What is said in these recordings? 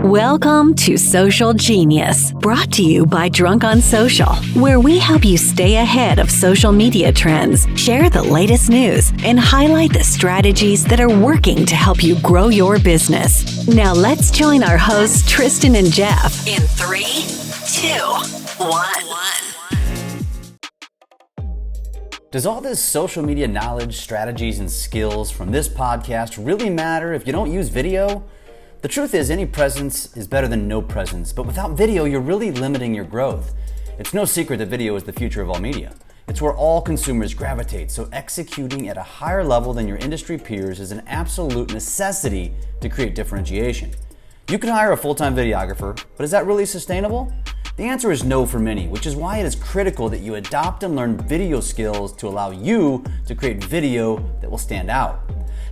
Welcome to Social Genius, brought to you by Drunk on Social, where we help you stay ahead of social media trends, share the latest news, and highlight the strategies that are working to help you grow your business. Now let's join our hosts, Tristan and Jeff, in 3, 2, 1. Does all this social media knowledge, strategies, and skills from this podcast really matter if you don't use video? The truth is, any presence is better than no presence, but without video, you're really limiting your growth. It's no secret that video is the future of all media. It's where all consumers gravitate, so executing at a higher level than your industry peers is an absolute necessity to create differentiation. You can hire a full-time videographer, but is that really sustainable? The answer is no for many, which is why it is critical that you adopt and learn video skills to allow you to create video that will stand out.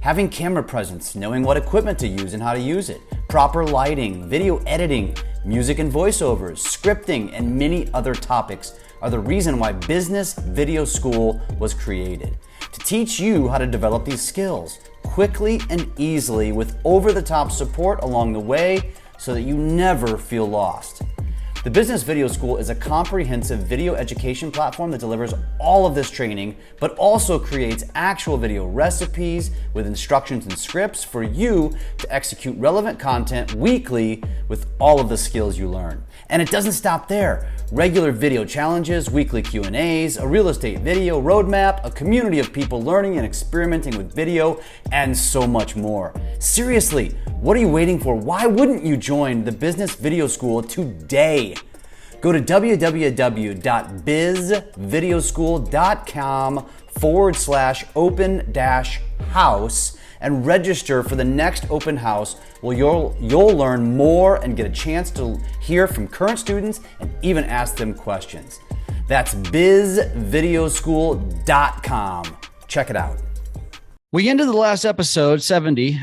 Having camera presence, knowing what equipment to use and how to use it, proper lighting, video editing, music and voiceovers, scripting, and many other topics are the reason why Business Video School was created. To teach you how to develop these skills quickly and easily with over-the-top support along the way so that you never feel lost. The Business Video School is a comprehensive video education platform that delivers all of this training, but also creates actual video recipes with instructions and scripts for you to execute relevant content weekly with all of the skills you learn. And it doesn't stop there. Regular video challenges, weekly Q&As, a real estate video roadmap, a community of people learning and experimenting with video, and so much more. Seriously, what are you waiting for? Why wouldn't you join the Business Video School today? Go to www.bizvideoschool.com/open-house and register for the next open house where you'll learn more and get a chance to hear from current students and even ask them questions. That's bizvideoschool.com. Check it out. We ended the last episode 70,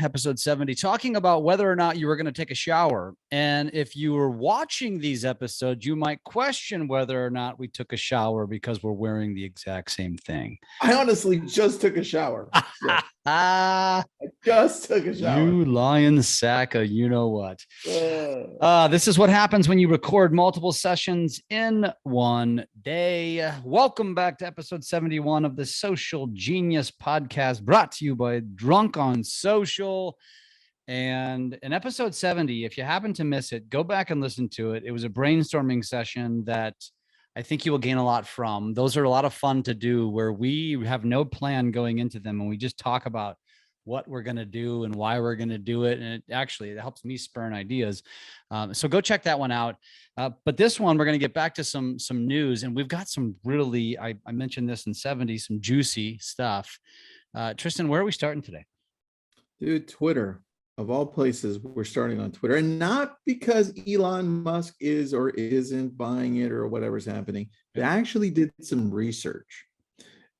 talking about whether or not you were going to take a shower. And if you were watching these episodes, you might question whether or not we took a shower because we're wearing the exact same thing. I honestly just took a shower. I just took a shower. You lying sack of you know what. This is what happens when you record multiple sessions in one day. Welcome back to episode 71 of the Social Genius podcast, brought to you by Drunk on Social. And in episode 70, if you happen to miss it, go back and listen to it. It was a brainstorming session that I think you will gain a lot from. Those are a lot of fun to do, where we have no plan going into them and we just talk about what we're going to do and why we're going to do it. And it helps me spurn ideas. So go check that one out. But this one, we're going to get back to some news, and we've got some really, I mentioned this in 70, some juicy stuff. Tristan, where are we starting today? Dude, Twitter. Of all places, we're starting on Twitter, and not because Elon Musk is or isn't buying it or whatever's happening. They actually did some research,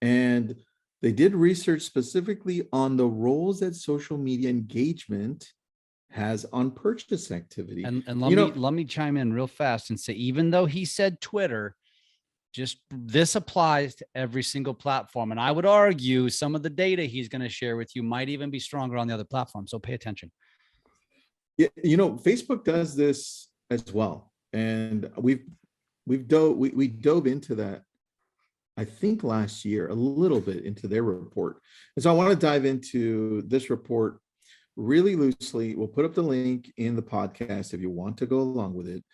and they did research specifically on the roles that social media engagement has on purchase activity. And let me chime in real fast and say, even though he said Twitter, just this applies to every single platform. And I would argue some of the data he's going to share with you might even be stronger on the other platforms. So pay attention. Yeah, Facebook does this as well. And we dove into that, I think last year, a little bit into their report. And so I want to dive into this report really loosely. We'll put up the link in the podcast if you want to go along with it.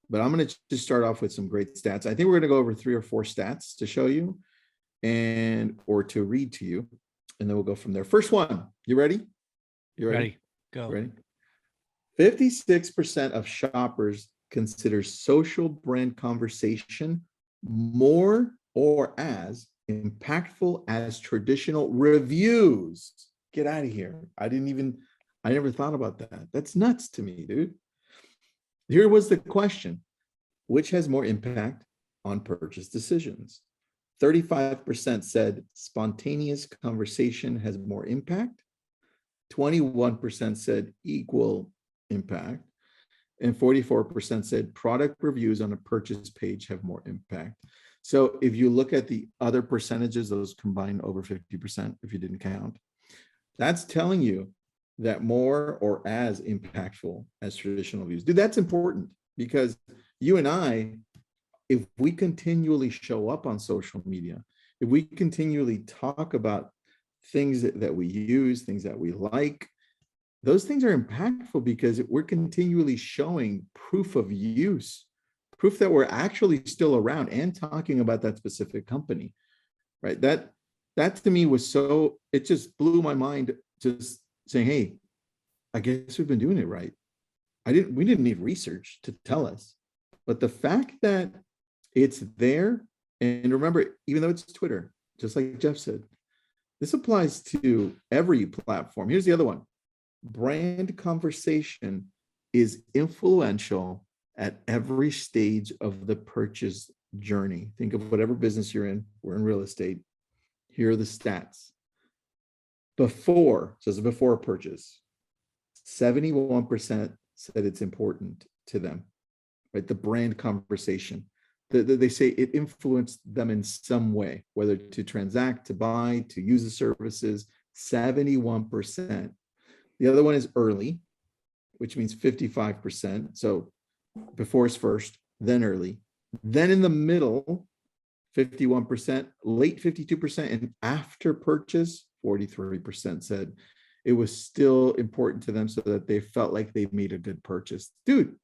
But I'm going to just start off with some great stats. I think we're going to go over 3 or 4 stats to show you or to read to you, and then we'll go from there. First one, you ready? You ready? Go. Ready? 56% of shoppers consider social brand conversation more or as impactful as traditional reviews. Get out of here. I never thought about that. That's nuts to me, dude. Here was the question: which has more impact on purchase decisions? 35% said spontaneous conversation has more impact. 21% said equal impact. And 44% said product reviews on a purchase page have more impact. So if you look at the other percentages, those combine over 50%, if you didn't count, that's telling you that more or as impactful as traditional views. Dude, that's important because you and I, if we continually show up on social media, if we continually talk about things that we use, things that we like, those things are impactful because we're continually showing proof of use, proof that we're actually still around and talking about that specific company, right? That to me was so, it just blew my mind, just saying, hey, I guess we've been doing it right. We didn't need research to tell us, but the fact that it's there, and remember, even though it's Twitter, just like Jeff said, this applies to every platform. Here's the other one. Brand conversation is influential at every stage of the purchase journey. Think of whatever business you're in. We're in real estate. Here are the stats. Before, so it's before a purchase, 71% said it's important to them, right? The brand conversation. They say it influenced them in some way, whether to transact, to buy, to use the services, 71%. The other one is early, which means 55%. So before is first, then early. Then in the middle, 51%, late 52%, and after purchase, 43% said it was still important to them so that they felt like they made a good purchase. Dude,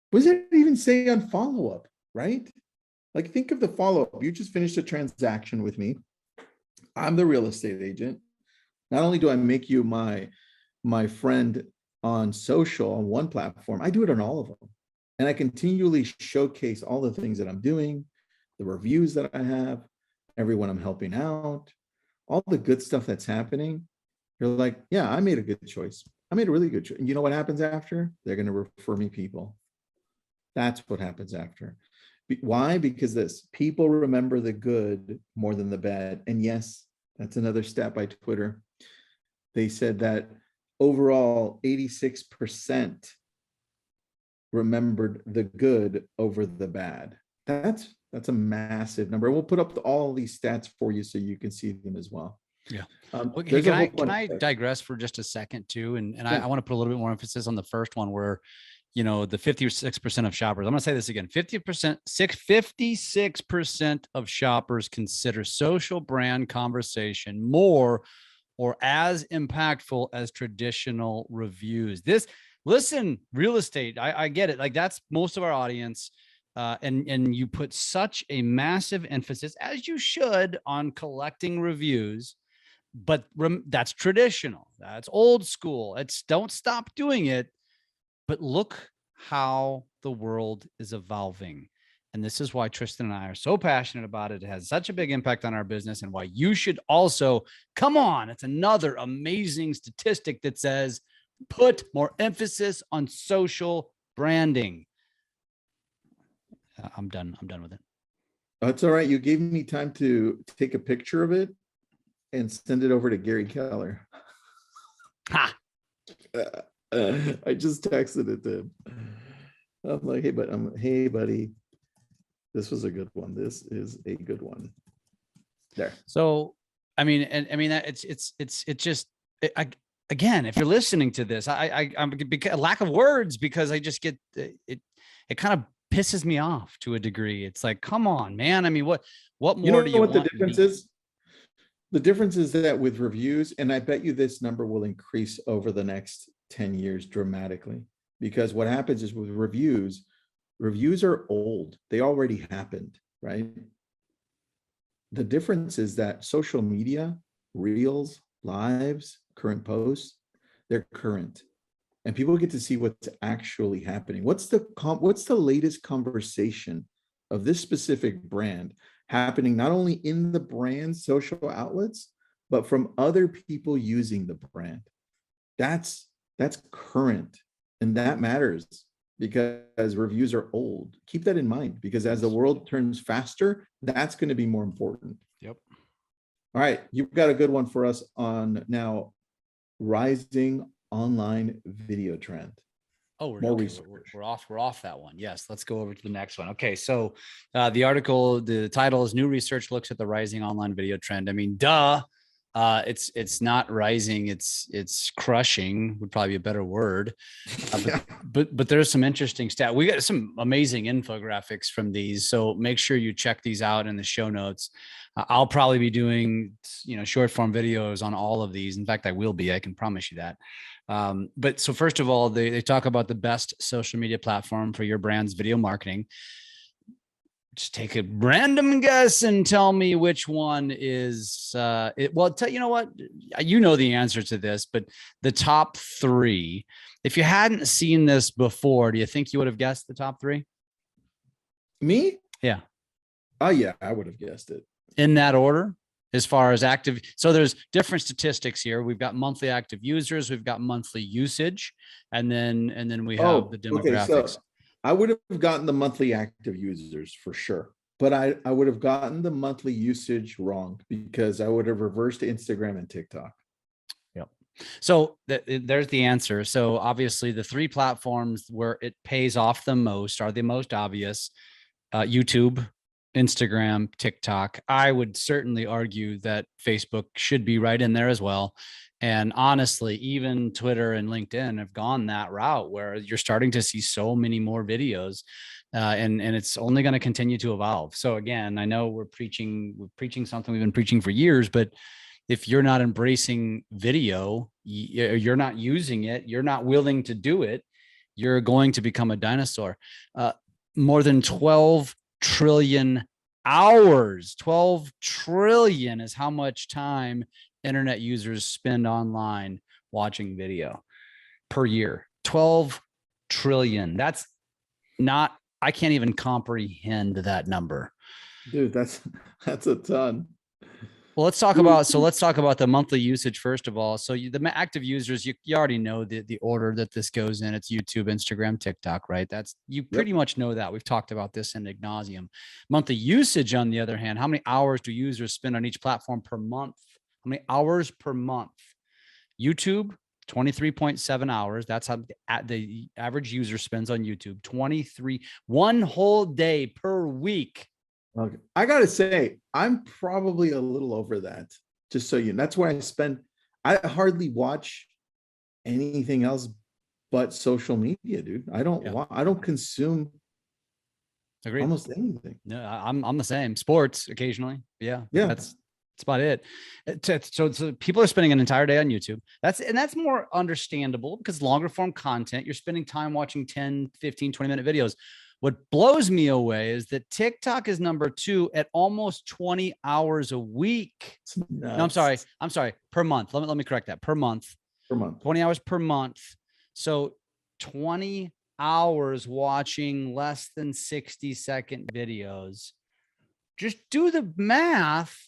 what does that even say on follow-up, right? Like, think of the follow-up. You just finished a transaction with me. I'm the real estate agent. Not only do I make you my friend on social, on one platform, I do it on all of them. And I continually showcase all the things that I'm doing, the reviews that I have, everyone I'm helping out, all the good stuff that's happening. You're like, yeah, I made a good choice. I made a really good choice. And you know what happens after? They're going to refer me people. That's what happens after. Why? Because people remember the good more than the bad. And yes, that's another stat by Twitter. They said that overall, 86% remembered the good over the bad. That's a massive number. We'll put up all these stats for you so you can see them as well. Yeah. Okay, can I digress for just a second too? And I want to put a little bit more emphasis on the first one where, the 56% of shoppers, I'm going to say this again, 56% of shoppers consider social brand conversation more or as impactful as traditional reviews. Listen, real estate, I get it. Like, that's most of our audience. And you put such a massive emphasis, as you should, on collecting reviews, but that's traditional. That's old school. Don't stop doing it. But look how the world is evolving. And this is why Tristan and I are so passionate about it. It has such a big impact on our business, and why you should also, come on, it's another amazing statistic that says, put more emphasis on social branding. I'm done with it. That's all right. You gave me time to take a picture of it and send it over to Gary Keller. Ha! I just texted it to him. I'm like, hey, buddy, this was a good one. This is a good one. There. So, again, if you're listening to this, I'm a lack of words, because I just get it kind of pisses me off to a degree. It's like, come on, man. I mean, what more do you want? The difference is? The difference is that with reviews, and I bet you this number will increase over the next 10 years dramatically, because what happens is with reviews are old. They already happened, right? The difference is that social media, reels, lives, current posts, they're current. And people get to see what's actually happening. What's the latest conversation of this specific brand happening, not only in the brand's social outlets, but from other people using the brand? That's current, and that matters, because reviews are old. Keep that in mind, because as the world turns faster, that's going to be more important. Yep. All right, you've got a good one for us on now, rising online video trend. Oh, we're off that one. Yes, let's go over to the next one. Okay, so the title is New Research Looks at the Rising Online Video Trend. I mean, duh. It's not rising. It's crushing would probably be a better word. But there's some interesting stat. We got some amazing infographics from these. So make sure you check these out in the show notes. I'll probably be doing, short form videos on all of these. In fact, I will be, I can promise you that. But so first of all, they talk about the best social media platform for your brand's video marketing. Just take a random guess and tell me which one is you know what, you know the answer to this, but the top three, if you hadn't seen this before, do you think you would have guessed the top three? Me? Yeah. Oh yeah, I would have guessed it. In that order, as far as active. So there's different statistics here. We've got monthly active users, we've got monthly usage, and then we have the demographics. Okay, so I would have gotten the monthly active users for sure, but I would have gotten the monthly usage wrong because I would have reversed Instagram and TikTok. Yep. So there's the answer. So obviously the three platforms where it pays off the most are the most obvious: YouTube, Instagram, TikTok. I would certainly argue that Facebook should be right in there as well. And honestly, even Twitter and LinkedIn have gone that route where you're starting to see so many more videos, and it's only going to continue to evolve. So again, I know we're preaching something we've been preaching for years, but if you're not embracing video, you're not using it, you're not willing to do it, you're going to become a dinosaur. More than 12 trillion hours. 12 trillion is how much time internet users spend online watching video per year. 12 trillion. That's not, I can't even comprehend that number. Dude, that's a ton. Well, let's talk about the monthly usage first of all. So the active users, you already know the order that this goes in. It's YouTube, Instagram, TikTok, right? You pretty much know that. We've talked about this in ad nauseum. Monthly usage, on the other hand, how many hours do users spend on each platform per month? How many hours per month? YouTube, 23.7 hours. That's how the average user spends on YouTube. 23, one whole day per week. Okay. I gotta say, I'm probably a little over that. Just so you know, that's why I hardly watch anything else but social media, dude. I don't consume almost anything. No, I'm the same. Sports occasionally. Yeah. That's about it. So people are spending an entire day on YouTube. That's more understandable because longer form content, you're spending time watching 10, 15, 20-minute videos. What blows me away is that TikTok is number 2 at almost 20 hours a week. No, I'm sorry. Per month. Let me correct that. Per month. 20 hours per month. So 20 hours watching less than 60-second videos. Just do the math.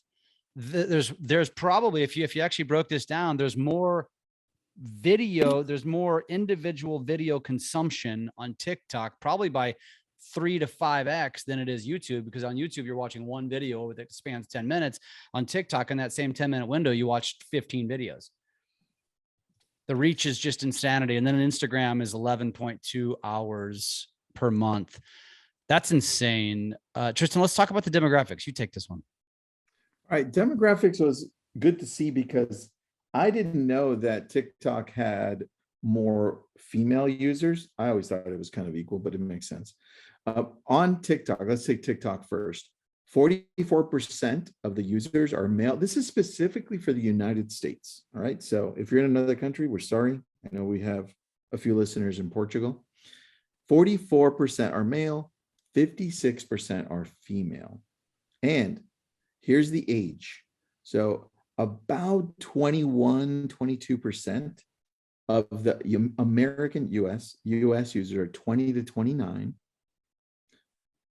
There's probably, if you actually broke this down, there's more individual video consumption on TikTok, probably by 3 to 5x than it is YouTube, because on YouTube you're watching one video that spans 10 minutes. On TikTok, in that same 10-minute window, you watched 15 videos. The reach is just insanity. And then Instagram is 11.2 hours per month. That's insane. Tristan, let's talk about the demographics. You take this one. All right, demographics was good to see because I didn't know that TikTok had more female users. I always thought it was kind of equal, but it makes sense. On TikTok, let's take TikTok first. 44% of the users are male. This is specifically for the United States. All right. So if you're in another country, we're sorry. I know we have a few listeners in Portugal. 44% are male, 56% are female. And here's the age. So about 21, 22% of the American US users are 20 to 29.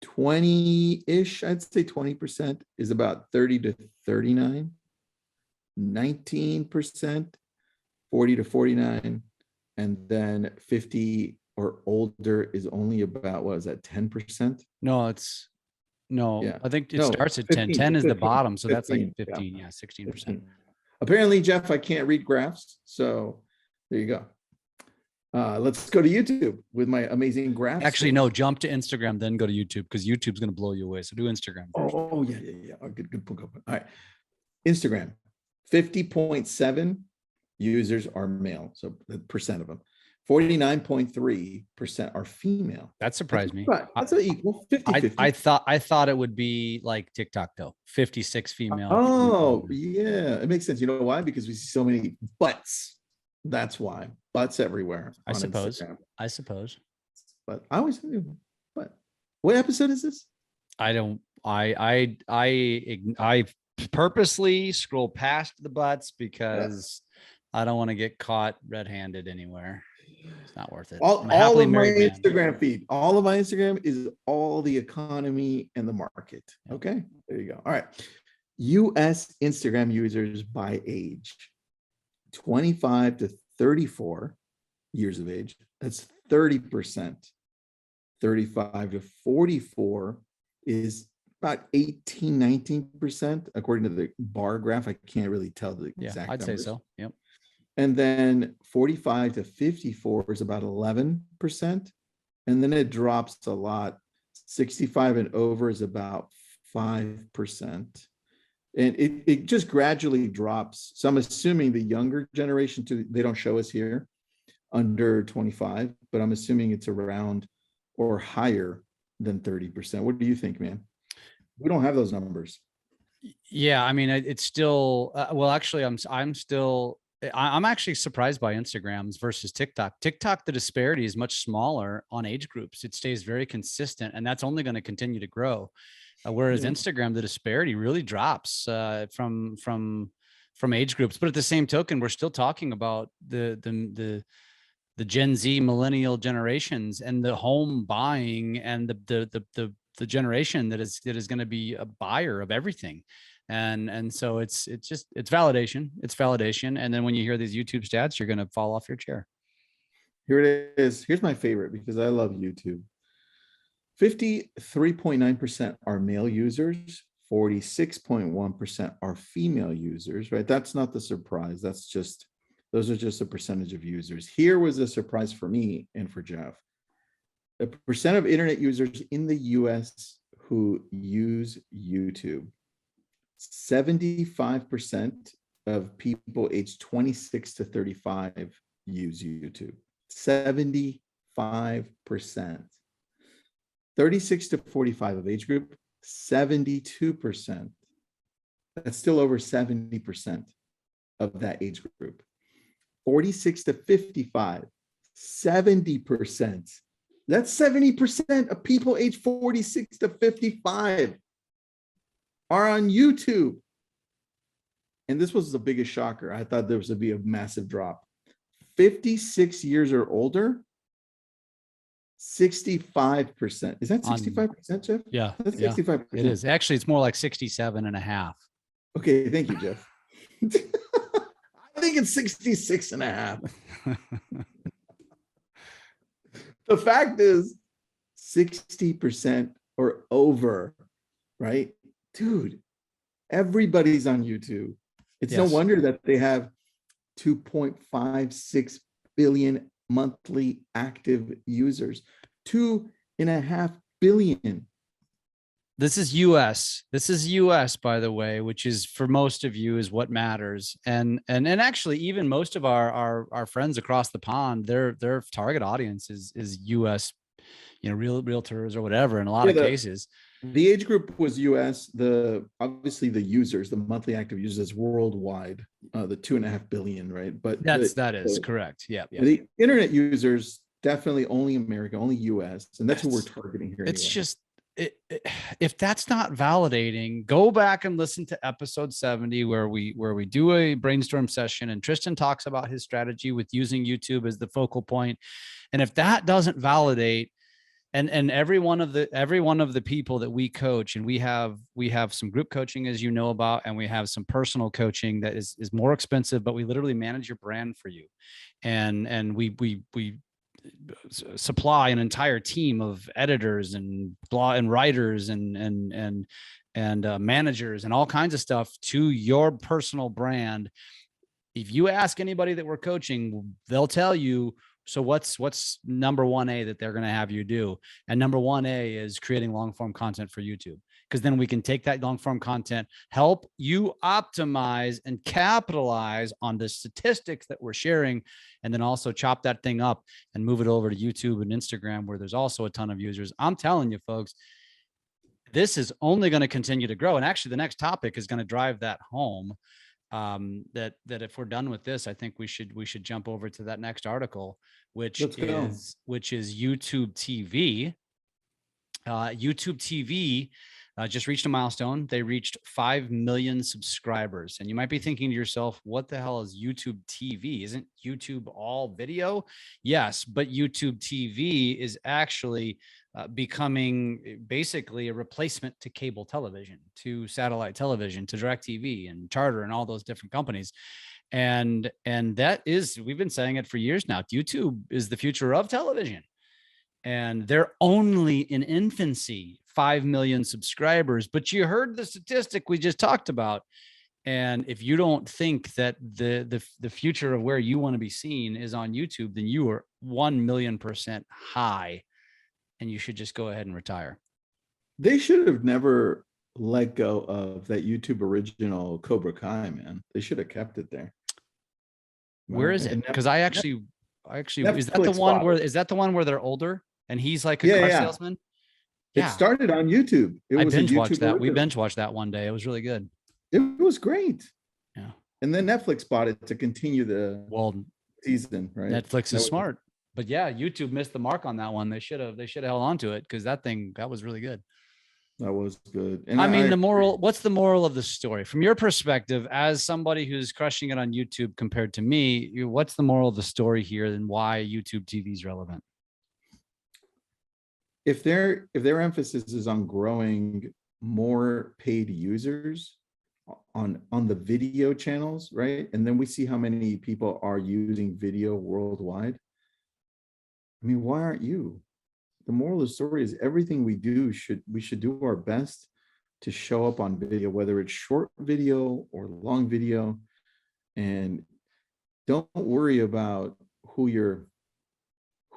20-ish, I'd say 20% is about 30 to 39. 19%, 40 to 49. And then 50 or older is only about, what is that, 10%? I think it starts at 10. 10 is the bottom. So 15, that's like 15, 16%. 15. Apparently, Jeff, I can't read graphs. So there you go. Let's go to YouTube with my amazing graphs. Actually, no, jump to Instagram, then go to YouTube, because YouTube's going to blow you away. So do Instagram first. Oh, yeah. Oh, good. All right. Instagram, 50.7 users are male, so the percent of them. 49.3% are female. That surprised me. That's an equal 50-50. I thought it would be like TikTok though. 56 female. Oh, yeah. It makes sense. You know why? Because we see so many butts. That's why. Butts everywhere. I suppose. Instagram. I suppose. But I always think, but what episode is this? I don't. I purposely scroll past the butts because I don't want to get caught red-handed anywhere. It's not worth it. All of my Instagram feed, all of my Instagram is all the economy and the market. Okay, there you go. All right. US Instagram users by age, 25 to 34 years of age. That's 30%. 35 to 44 is about 18, 19%, according to the bar graph. I can't really tell the exact I'd numbers. say so. Yep. And then 45 to 54 is about 11%. And then it drops a lot. 65 and over is about 5%. And it just gradually drops. So I'm assuming the younger generation, they don't show us here, under 25, but I'm assuming it's around or higher than 30%. What do you think, man? We don't have those numbers. Yeah, I mean, it's still well. Actually, I'm actually surprised by Instagrams versus TikTok. TikTok, the disparity is much smaller on age groups. It stays very consistent, and that's only going to continue to grow. Whereas Instagram, the disparity really drops from age groups. But at the same token, we're still talking about the Gen Z millennial generations and the home buying and the generation that is going to be a buyer of everything. And so it's validation. It's validation. And then when you hear these YouTube stats, you're going to fall off your chair. Here it is. Here's my favorite because I love YouTube. 53.9% are male users. 46.1% are female users, right? That's not the surprise. Those are just a percentage of users. Here was a surprise for me and for Jeff. The percent of internet users in the US who use YouTube. 75% of people aged 26 to 35 use YouTube. 75%. 36 to 45 of age group, 72%. That's still over 70% of that age group. 46 to 55, 70%. That's 70% of people aged 46 to 55 are on YouTube. And this was the biggest shocker. I thought there was going to be a massive drop. 56 years or older, 65%. Is that 65%, Jeff? Yeah. That's 65%. It is. Actually, it's more like 67.5. Okay, thank you, Jeff. I think it's 66.5. The fact is 60% or over, right? Dude, everybody's on YouTube. It's no wonder that they have 2.56 billion monthly active users. 2.5 billion. This is US. This is US, by the way, which is for most of you is what matters. And actually, even most of our friends across the pond, their target audience is US, realtors or whatever. In a lot of cases, the age group was US. Obviously the users, the monthly active users worldwide, the 2.5 billion, right? But that is correct. Yeah. The internet users definitely only America, only US, and that's what we're targeting here. It's just. If that's not validating, go back and listen to episode 70 where we do a brainstorm session and Tristan talks about his strategy with using YouTube as the focal point. And if that doesn't validate, and every one of the people that we coach, and we have some group coaching, as you know about, and we have some personal coaching that is more expensive, but we literally manage your brand for you, and we supply an entire team of editors and writers and managers and all kinds of stuff to your personal brand. If you ask anybody that we're coaching, they'll tell you, so what's number 1A that they're going to have you do? And number 1A is creating long form content for YouTube. because then we can take that long form content, help you optimize and capitalize on the statistics that we're sharing, and then also chop that thing up and move it over to YouTube and Instagram, where there's also a ton of users. I'm telling you, folks, this is only going to continue to grow. And actually, the next topic is going to drive that home. That if we're done with this, I think we should jump over to that next article, which is YouTube TV. YouTube TV just reached a milestone. They reached 5 million subscribers. And you might be thinking to yourself, what the hell is YouTube TV? Isn't YouTube all video? Yes, but YouTube TV is actually becoming basically a replacement to cable television, to satellite television, to DirecTV and Charter and all those different companies. And that is, we've been saying it for years now, YouTube is the future of television. And they're only in infancy, 5 million subscribers. But you heard the statistic we just talked about. And if you don't think that the future of where you want to be seen is on YouTube, then you are 1,000,000% high, and you should just go ahead and retire. They should have never let go of that YouTube original Cobra Kai, man. They should have kept it there. Where is it? Because I actually, is that the one where they're older and he's like a car salesman? Yeah. It started on YouTube. I binge watched that. We binge watched that one day. It was really good. It was great. Yeah. And then Netflix bought it to continue the season, right? Netflix is smart. But yeah, YouTube missed the mark on that one. They should have held on to it, because that was really good. That was good. And I mean, what's the moral of the story from your perspective as somebody who's crushing it on YouTube compared to me? What's the moral of the story here, and why YouTube TV is relevant? If their emphasis is on growing more paid users on the video channels, right? And then we see how many people are using video worldwide. I mean, why aren't you? The moral of the story is everything we do we should do our best to show up on video, whether it's short video or long video. And don't worry about who you're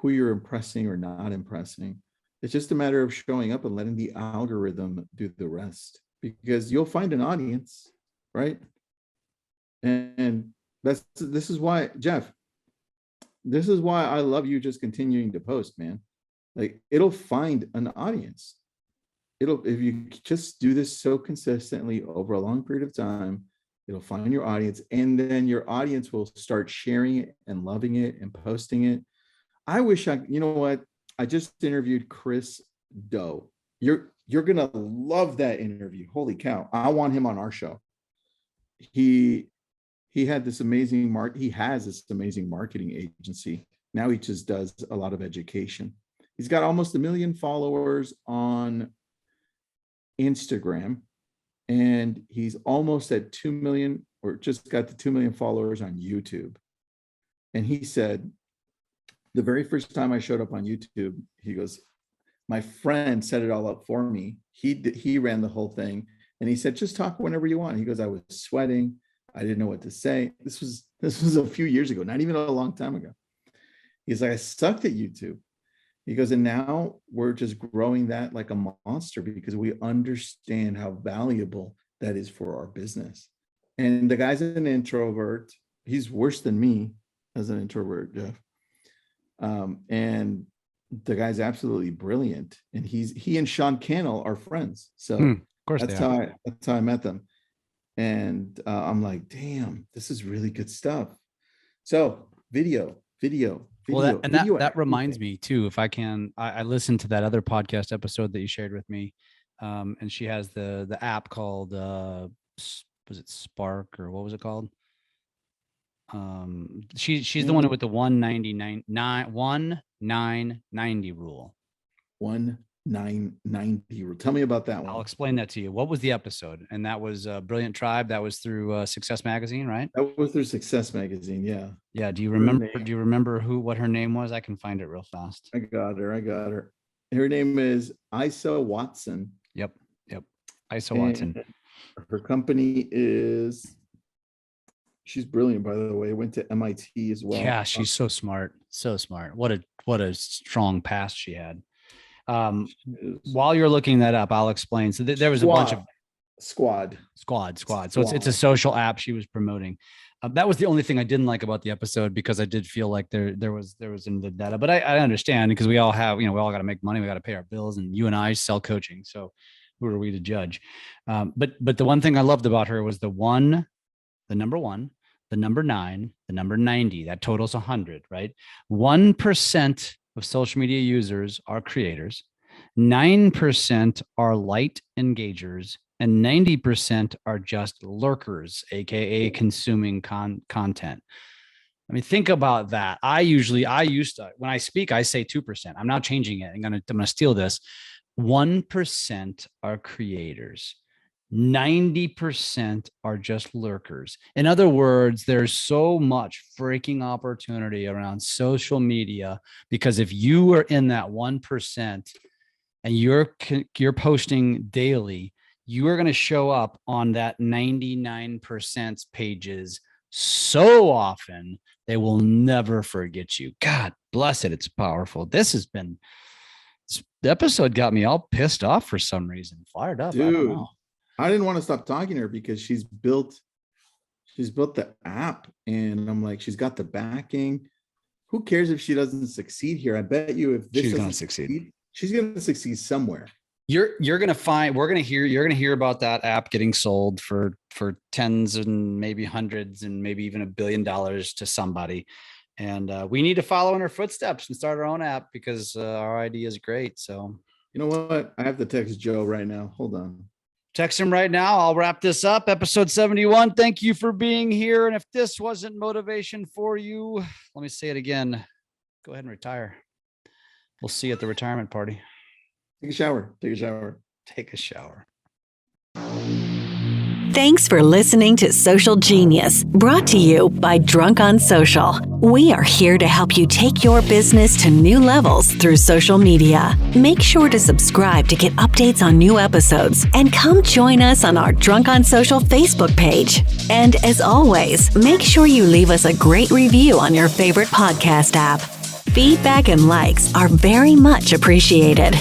impressing or not impressing. It's just a matter of showing up and letting the algorithm do the rest, because you'll find an audience, right? And this is why, Jeff, this is why I love you just continuing to post, man. Like, it'll find an audience. If you just do this so consistently over a long period of time, it'll find your audience, and then your audience will start sharing it and loving it and posting it. You know what? I just interviewed Chris Doe. You're gonna love that interview. Holy cow. I want him on our show. He has this amazing marketing agency. Now he just does a lot of education. He's got almost 1 million followers on Instagram, and he's almost at 2 million, or just got the 2 million followers on YouTube. And he said, the very first time I showed up on YouTube, he goes, my friend set it all up for me. He ran the whole thing. And he said, just talk whenever you want. He goes, I was sweating. I didn't know what to say. This was a few years ago, not even a long time ago. He's like, I sucked at YouTube. He goes, and now we're just growing that like a monster, because we understand how valuable that is for our business. And the guy's an introvert. He's worse than me as an introvert, Jeff. And the guy's absolutely brilliant. And he and Sean Cannell are friends. So of course that's how I met them. And I'm like, damn, this is really good stuff. So video. Well, that reminds me too, if I can, I listened to that other podcast episode that you shared with me. And she has the app called, was it Spark, or what was it called? She's the one with the 1990 rule. 1990 rule. Tell me about that one. I'll explain that to you. What was the episode? And that was Brilliant Tribe. That was through Success Magazine, right? That was through Success Magazine. Yeah. Yeah. Do you remember what her name was? I can find it real fast. I got her. Her name is Isa Watson. Yep. Isa Watson. Her company is, she's brilliant, by the way. Went to MIT as well. Yeah, she's so smart. What a strong past she had. While you're looking that up, I'll explain. So there was a bunch of Squad. So it's a social app she was promoting. That was the only thing I didn't like about the episode, because I did feel like there was in the data, but I understand, because we all have, we all got to make money. We got to pay our bills, and you and I sell coaching. So who are we to judge? But the one thing I loved about her was the number 1, the number 9, the number 90, that totals 100, right? 1% of social media users are creators. 9% are light engagers, and 90% are just lurkers, AKA consuming content. I mean, think about that. I used to, when I speak, I say 2%. I'm now changing it. I'm going to steal this. 1% are creators. 90% are just lurkers. In other words, there's so much freaking opportunity around social media, because if you are in that 1% and you're posting daily, you are going to show up on that 99% pages so often they will never forget you. God bless it. It's powerful. The episode got me all pissed off for some reason, fired up. Dude, I don't know. I didn't want to stop talking to her because she's built the app, and I'm like, she's got the backing. Who cares if she doesn't succeed here? I bet you if this she's doesn't going to succeed, she's going to succeed somewhere. You're going to hear about that app getting sold for tens and maybe hundreds and maybe even $1 billion to somebody. And we need to follow in her footsteps and start our own app, because our idea is great. So, you know what? I have to text Joe right now. Hold on. Text him right now. I'll wrap this up. Episode 71. Thank you for being here. And if this wasn't motivation for you, let me say it again. Go ahead and retire. We'll see you at the retirement party. Take a shower. Take a shower. Thanks for listening to Social Genius, brought to you by Drunk on Social. We are here to help you take your business to new levels through social media. Make sure to subscribe to get updates on new episodes, and come join us on our Drunk on Social Facebook page. And as always, make sure you leave us a great review on your favorite podcast app. Feedback and likes are very much appreciated.